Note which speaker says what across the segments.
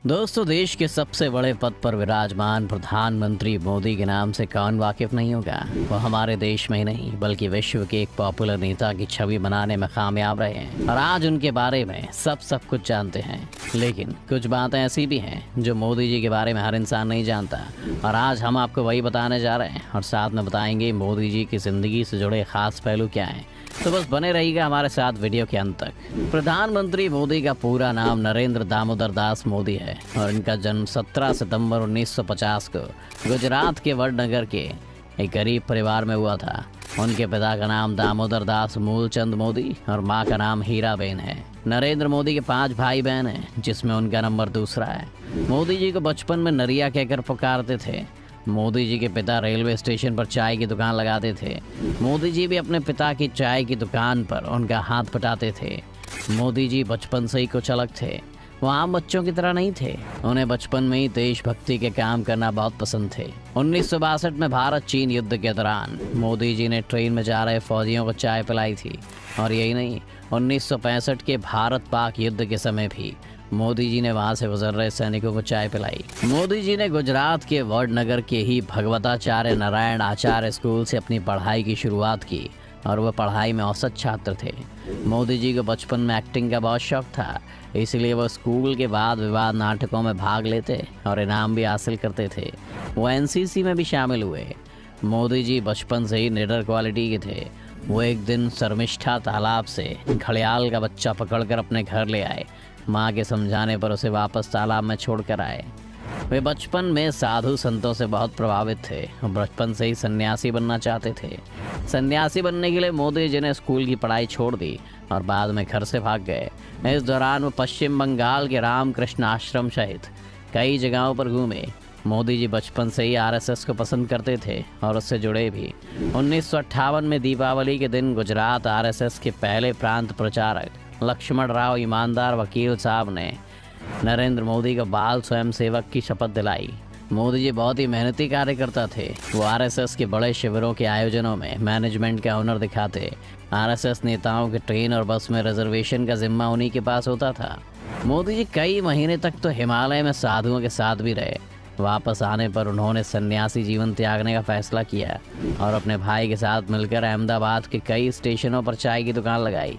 Speaker 1: दोस्तों, देश के सबसे बड़े पद पर विराजमान प्रधानमंत्री मोदी के नाम से कौन वाकिफ नहीं होगा। वो हमारे देश में ही नहीं बल्कि विश्व के एक पॉपुलर नेता की छवि बनाने में कामयाब रहे हैं और आज उनके बारे में सब कुछ जानते हैं। लेकिन कुछ बातें ऐसी भी हैं जो मोदी जी के बारे में हर इंसान नहीं जानता और आज हम आपको वही बताने जा रहे हैं और साथ में बताएंगे मोदी जी की जिंदगी से जुड़े खास पहलू क्या हैं। तो बस बने रहिएगा हमारे साथ वीडियो के अंत तक। प्रधानमंत्री मोदी का पूरा नाम नरेंद्र दामोदर दास मोदी है और इनका जन्म 17 सितंबर 1950 को गुजरात के वडनगर के एक गरीब परिवार में हुआ था। उनके पिता का नाम दामोदर दास मूलचंद मोदी और मां का नाम हीराबेन है। नरेंद्र मोदी के 5 भाई बहन हैं जिसमें उनका नंबर दूसरा है। मोदी जी को बचपन में नरिया कहकर पुकारते थे। मोदी जी के पिता रेलवे स्टेशन पर चाय की दुकान लगाते थे। मोदी जी भी अपने पिता की चाय की दुकान पर उनका हाथ बटाते थे। मोदी जी बचपन से ही कुछ अलग थे। वो आम बच्चों की तरह नहीं थे। उन्हें बचपन में ही देशभक्ति के काम करना बहुत पसंद थे। 1962 में भारत चीन युद्ध के दौरान मोदी जी ने ट्रेन में जा रहे फौजियों को चाय पिलाई थी और यही नहीं, 1965 के भारत पाक युद्ध के समय भी मोदी जी ने वहां से गुजर रहे सैनिकों को चाय पिलाई। मोदी जी ने गुजरात के वडनगर के ही भगवताचार्य नारायण आचार्य स्कूल से अपनी पढ़ाई की शुरुआत की और वह पढ़ाई में औसत छात्र थे। मोदी जी को बचपन में एक्टिंग का बहुत शौक था, इसलिए वो स्कूल के बाद विवाद नाटकों में भाग लेते और इनाम भी हासिल करते थे। वो एनसीसी में भी शामिल हुए। मोदी जी बचपन से ही निडर क्वालिटी के थे। वो एक दिन शर्मिष्ठा तालाब से घड़ियाल का बच्चा पकड़कर अपने घर ले आए। माँ के समझाने पर उसे वापस तालाब में छोड़कर आए। वे बचपन में साधु संतों से बहुत प्रभावित थे और बचपन से ही सन्यासी बनना चाहते थे। सन्यासी बनने के लिए मोदी जी ने स्कूल की पढ़ाई छोड़ दी और बाद में घर से भाग गए। इस दौरान वो पश्चिम बंगाल के रामकृष्ण आश्रम सहित कई जगहों पर घूमे। मोदी जी बचपन से ही आरएसएस को पसंद करते थे और उससे जुड़े भी। 1958 में दीपावली के दिन गुजरात आरएसएस के पहले प्रांत प्रचारक लक्ष्मण राव ईमानदार वकील साहब ने नरेंद्र मोदी को बाल स्वयं सेवक की शपथ दिलाई। मोदी जी बहुत ही मेहनती कार्यकर्ता थे। वो आरएसएस के बड़े शिविरों के आयोजनों में मैनेजमेंट का हुनर दिखाते। आरएसएस नेताओं के ट्रेन और बस में रिजर्वेशन का जिम्मा उन्हीं के पास होता था। मोदी जी कई महीने तक तो हिमालय में साधुओं के साथ भी रहे। वापस आने पर उन्होंने सन्यासी जीवन त्यागने का फैसला किया और अपने भाई के साथ मिलकर अहमदाबाद के कई स्टेशनों पर चाय की दुकान लगाई।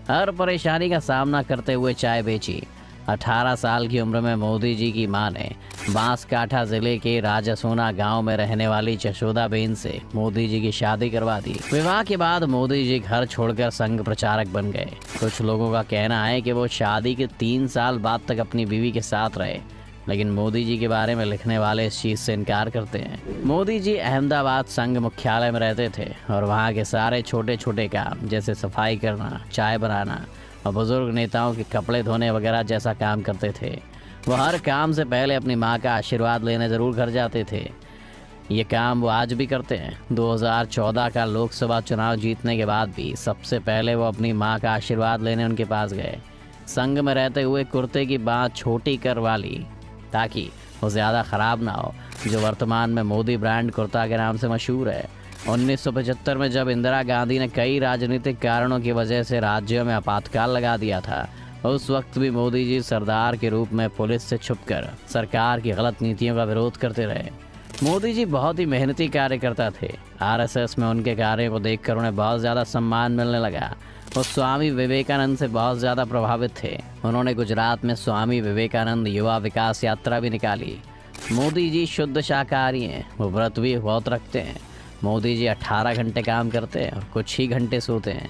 Speaker 1: हर परेशानी का सामना करते हुए चाय बेची। 18 साल की उम्र में मोदी जी की मां ने बांसकाठा जिले के राजासोना गांव में रहने वाली जशोदाबेन से मोदी जी की शादी करवा दी। विवाह के बाद मोदी जी घर छोड़कर संघ प्रचारक बन गए। कुछ लोगों का कहना है कि वो शादी के 3 साल बाद तक अपनी बीवी के साथ रहे, लेकिन मोदी जी के बारे में लिखने वाले इस चीज़ से इनकार करते हैं। मोदी जी अहमदाबाद संघ मुख्यालय में रहते थे और वहाँ के सारे छोटे छोटे काम जैसे सफाई करना, चाय बनाना और बुजुर्ग नेताओं के कपड़े धोने वगैरह जैसा काम करते थे। वो हर काम से पहले अपनी माँ का आशीर्वाद लेने ज़रूर घर जाते थे। ये काम वो आज भी करते हैं। 2014 का लोकसभा चुनाव जीतने के बाद भी सबसे पहले वो अपनी माँ का आशीर्वाद लेने उनके पास गए। संघ में रहते हुए कुर्ते की बाँह छोटी कर वाली ताकि वो ज़्यादा ख़राब ना हो, जो वर्तमान में मोदी ब्रांड कुर्ता के नाम से मशहूर है। 1975 में जब इंदिरा गांधी ने कई राजनीतिक कारणों की वजह से राज्यों में आपातकाल लगा दिया था, उस वक्त भी मोदी जी सरदार के रूप में पुलिस से छुपकर सरकार की गलत नीतियों का विरोध करते रहे। मोदी जी बहुत ही मेहनती कार्यकर्ता थे। आरएसएस में उनके कार्यों को देखकर उन्हें बहुत ज़्यादा सम्मान मिलने लगा। वो स्वामी विवेकानंद से बहुत ज़्यादा प्रभावित थे। उन्होंने गुजरात में स्वामी विवेकानंद युवा विकास यात्रा भी निकाली। मोदी जी शुद्ध शाकाहारी हैं। वो व्रत भी बहुत रखते हैं। मोदी जी 18 घंटे काम करते हैं और कुछ ही घंटे सोते हैं।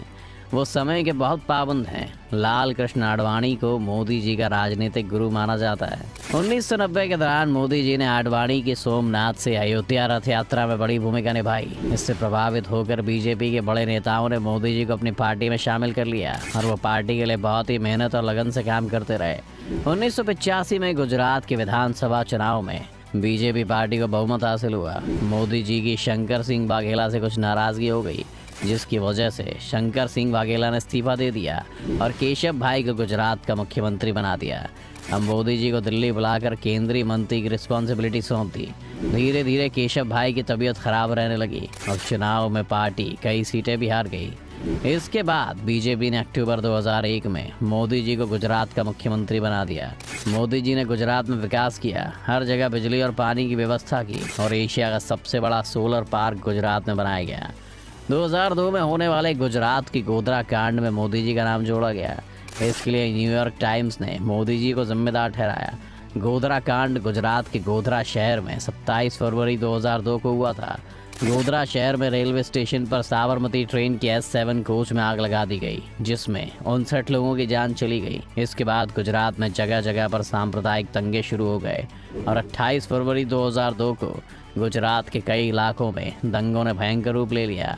Speaker 1: वो समय के बहुत पाबंद हैं। लाल कृष्ण आडवाणी को मोदी जी का राजनीतिक गुरु माना जाता है। 1990 के दौरान मोदी जी ने आडवाणी की सोमनाथ से अयोध्या रथ यात्रा में बड़ी भूमिका निभाई। इससे प्रभावित होकर बीजेपी के बड़े नेताओं ने मोदी जी को अपनी पार्टी में शामिल कर लिया और वो पार्टी के लिए बहुत ही मेहनत और लगन से काम करते रहे। 1985 में गुजरात के विधानसभा चुनाव में बीजेपी पार्टी को बहुमत हासिल हुआ। मोदी जी की शंकर सिंह वाघेला से कुछ नाराजगी हो गई, जिसकी वजह से शंकर सिंह वाघेला ने इस्तीफा दे दिया और केशव भाई को गुजरात का मुख्यमंत्री बना दिया। अब मोदी जी को दिल्ली बुलाकर केंद्रीय मंत्री की रिस्पॉन्सिबिलिटी सौंप दी। धीरे धीरे केशव भाई की तबीयत खराब रहने लगी और चुनाव में पार्टी कई सीटें भी हार गई। इसके बाद बीजेपी ने अक्टूबर 2001 में मोदी जी को गुजरात का मुख्यमंत्री बना दिया। मोदी जी ने गुजरात में विकास किया, हर जगह बिजली और पानी की व्यवस्था की और एशिया का सबसे बड़ा सोलर पार्क गुजरात में बनाया गया। 2002 में होने वाले गुजरात की गोधरा कांड में मोदी जी का नाम जोड़ा गया। इसके लिए न्यूयॉर्क टाइम्स ने मोदी जी को जिम्मेदार ठहराया। गोधरा कांड गुजरात के गोधरा शहर में 27 फरवरी 2002 को हुआ था। गोधरा शहर में रेलवे स्टेशन पर साबरमती ट्रेन की S7 कोच में आग लगा दी गई, जिसमें 59 लोगों की जान चली गई। इसके बाद गुजरात में जगह जगह पर सांप्रदायिक दंगे शुरू हो गए और 28 फरवरी 2002 को गुजरात के कई इलाकों में दंगों ने भयंकर रूप ले लिया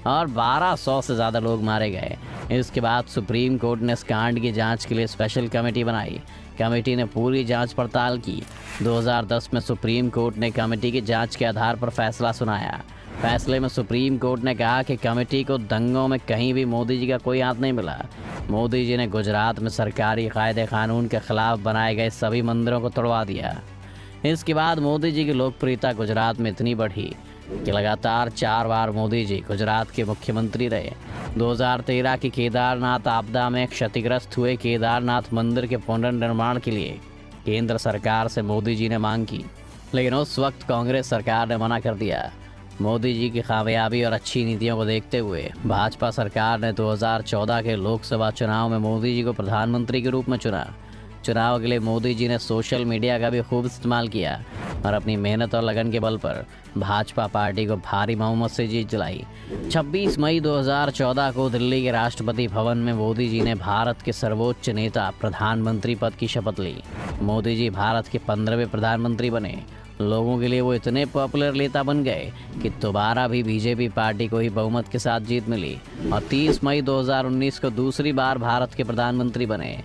Speaker 1: और 1200 से ज़्यादा लोग मारे गए। इसके बाद सुप्रीम कोर्ट ने इस कांड की जांच के लिए स्पेशल कमेटी बनाई। कमेटी ने पूरी जांच पड़ताल की। 2010 में सुप्रीम कोर्ट ने कमेटी की जांच के आधार पर फैसला सुनाया। फैसले में सुप्रीम कोर्ट ने कहा कि कमेटी को दंगों में कहीं भी मोदी जी का कोई हाथ नहीं मिला। मोदी जी ने गुजरात में सरकारी कायदे कानून के खिलाफ बनाए गए सभी मंदिरों को तोड़वा दिया। इसके बाद मोदी जी की लोकप्रियता गुजरात में इतनी बढ़ी कि लगातार 4 बार मोदी जी गुजरात के मुख्यमंत्री रहे। 2013 की केदारनाथ आपदा में क्षतिग्रस्त हुए केदारनाथ मंदिर के पुनर्निर्माण के लिए केंद्र सरकार से मोदी जी ने मांग की, लेकिन उस वक्त कांग्रेस सरकार ने मना कर दिया। मोदी जी की कामयाबी और अच्छी नीतियों को देखते हुए भाजपा सरकार ने 2014 के लोकसभा चुनाव में मोदी जी को प्रधानमंत्री के रूप में चुना। चुनाव के लिए मोदी जी ने सोशल मीडिया का भी खूब इस्तेमाल किया और अपनी मेहनत और लगन के बल पर भाजपा पार्टी को भारी बहुमत से जीत दिलाई। 26 मई 2014 को दिल्ली के राष्ट्रपति भवन में मोदी जी ने भारत के सर्वोच्च नेता प्रधानमंत्री पद की शपथ ली। मोदी जी भारत के 15वें प्रधानमंत्री बने। लोगों के लिए वो इतने पॉपुलर नेता बन गए कि दोबारा भी बीजेपी पार्टी को ही बहुमत के साथ जीत मिली और 30 मई 2019 को दूसरी बार भारत के प्रधानमंत्री बने।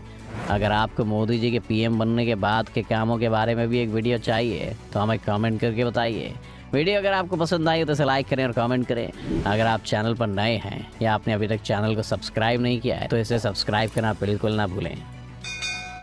Speaker 1: अगर आपको मोदी जी के पीएम बनने के बाद के कामों के बारे में भी एक वीडियो चाहिए तो हमें कमेंट करके बताइए। वीडियो अगर आपको पसंद आई तो इसे लाइक करें और कमेंट करें। अगर आप चैनल पर नए हैं या आपने अभी तक चैनल को सब्सक्राइब नहीं किया है तो इसे सब्सक्राइब करना बिल्कुल ना भूलें।